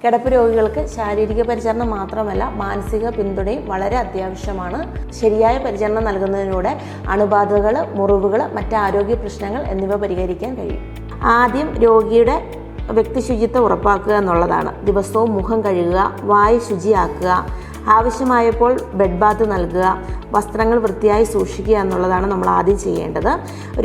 കിടപ്പ് രോഗികൾക്ക് ശാരീരിക പരിചരണം മാത്രമല്ല മാനസിക പിന്തുണയും വളരെ അത്യാവശ്യമാണ്. ശരിയായ പരിചരണം നൽകുന്നതിലൂടെ അണുബാധകൾ, മുറിവുകൾ, മറ്റ് ആരോഗ്യ പ്രശ്നങ്ങൾ എന്നിവ പരിഹരിക്കാൻ കഴിയും. ആദ്യം രോഗിയുടെ വ്യക്തി ശുചിത്വം ഉറപ്പാക്കുക എന്നുള്ളതാണ്. ദിവസവും മുഖം കഴുകുക, വായു ശുചിയാക്കുക, ആവശ്യമായപ്പോൾ ബെഡ് ബാത്ത് നൽകുക, വസ്ത്രങ്ങൾ വൃത്തിയായി സൂക്ഷിക്കുക എന്നുള്ളതാണ് നമ്മൾ ആദ്യം ചെയ്യേണ്ടത്.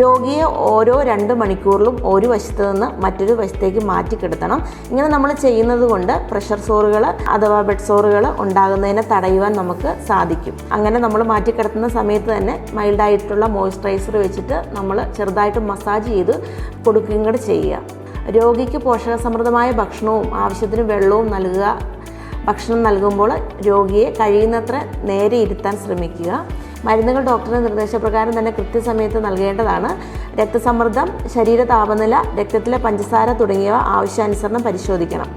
രോഗിയെ ഓരോ 2 മണിക്കൂറിലും ഒരു വശത്ത് നിന്ന് മറ്റൊരു വശത്തേക്ക് മാറ്റിക്കിടത്തണം. ഇങ്ങനെ നമ്മൾ ചെയ്യുന്നത് കൊണ്ട് പ്രഷർ സോറുകൾ അഥവാ ബെഡ് സോറുകൾ ഉണ്ടാകുന്നതിനെ തടയുവാൻ നമുക്ക് സാധിക്കും. അങ്ങനെ നമ്മൾ മാറ്റിക്കിടത്തുന്ന സമയത്ത് തന്നെ മൈൽഡായിട്ടുള്ള മോയ്സ്ചറൈസർ വെച്ചിട്ട് നമ്മൾ ചെറുതായിട്ട് മസാജ് ചെയ്ത് കൊടുക്കുകയും കൂടെ ചെയ്യുക. രോഗിക്ക് പോഷകസമൃദ്ധമായ ഭക്ഷണവും ആവശ്യത്തിന് വെള്ളവും നൽകുക. ഭക്ഷണം നൽകുമ്പോൾ രോഗിയെ കഴിയുന്നത്ര നേരെ ഇരുത്താൻ ശ്രമിക്കുക. മരുന്നുകൾ ഡോക്ടറുടെ നിർദ്ദേശപ്രകാരം തന്നെ കൃത്യസമയത്ത് നൽകേണ്ടതാണ്. രക്തസമ്മർദ്ദം, ശരീര താപനില, രക്തത്തിലെ പഞ്ചസാര തുടങ്ങിയവ ആവശ്യാനുസരണം പരിശോധിക്കണം.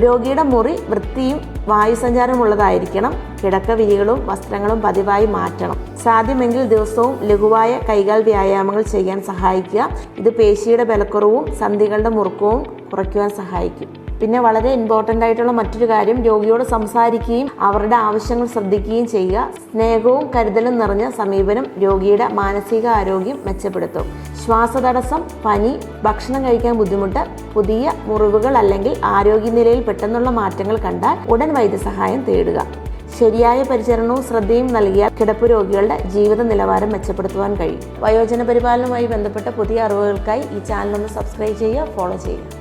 രോഗിയുടെ മുറി വൃത്തിയും വായുസഞ്ചാരമുള്ളതായിരിക്കണം. കിടക്ക വിരികളും വസ്ത്രങ്ങളും പതിവായി മാറ്റണം. സാധ്യമെങ്കിൽ ദിവസവും ലഘുവായ കൈകാൽ വ്യായാമങ്ങൾ ചെയ്യാൻ സഹായിക്കുക. ഇത് പേശിയുടെ ബലക്കുറവും സന്ധികളുടെ മുറുക്കവും കുറയ്ക്കുവാൻ സഹായിക്കും. പിന്നെ വളരെ ഇമ്പോർട്ടൻ്റ് ആയിട്ടുള്ള മറ്റൊരു കാര്യം, രോഗിയോട് സംസാരിക്കുകയും അവരുടെ ആവശ്യങ്ങൾ ശ്രദ്ധിക്കുകയും ചെയ്യുക. സ്നേഹവും കരുതലും നിറഞ്ഞ സമീപനം രോഗിയുടെ മാനസിക ആരോഗ്യം മെച്ചപ്പെടുത്തും. ശ്വാസതടസ്സം, പനി, ഭക്ഷണം കഴിക്കാൻ ബുദ്ധിമുട്ട്, പുതിയ മുറിവുകൾ അല്ലെങ്കിൽ ആരോഗ്യനിലയിൽ പെട്ടെന്നുള്ള മാറ്റങ്ങൾ കണ്ടാൽ ഉടൻ വൈദ്യസഹായം തേടുക. ശരിയായ പരിചരണവും ശ്രദ്ധയും നൽകിയാൽ കിടപ്പ് രോഗികളുടെ ജീവിത നിലവാരം മെച്ചപ്പെടുത്തുവാൻ കഴിയും. വയോജന പരിപാലനവുമായി ബന്ധപ്പെട്ട പുതിയ അറിവുകൾക്കായി ഈ ചാനൽ ഒന്ന് സബ്സ്ക്രൈബ് ചെയ്യുക, ഫോളോ ചെയ്യുക.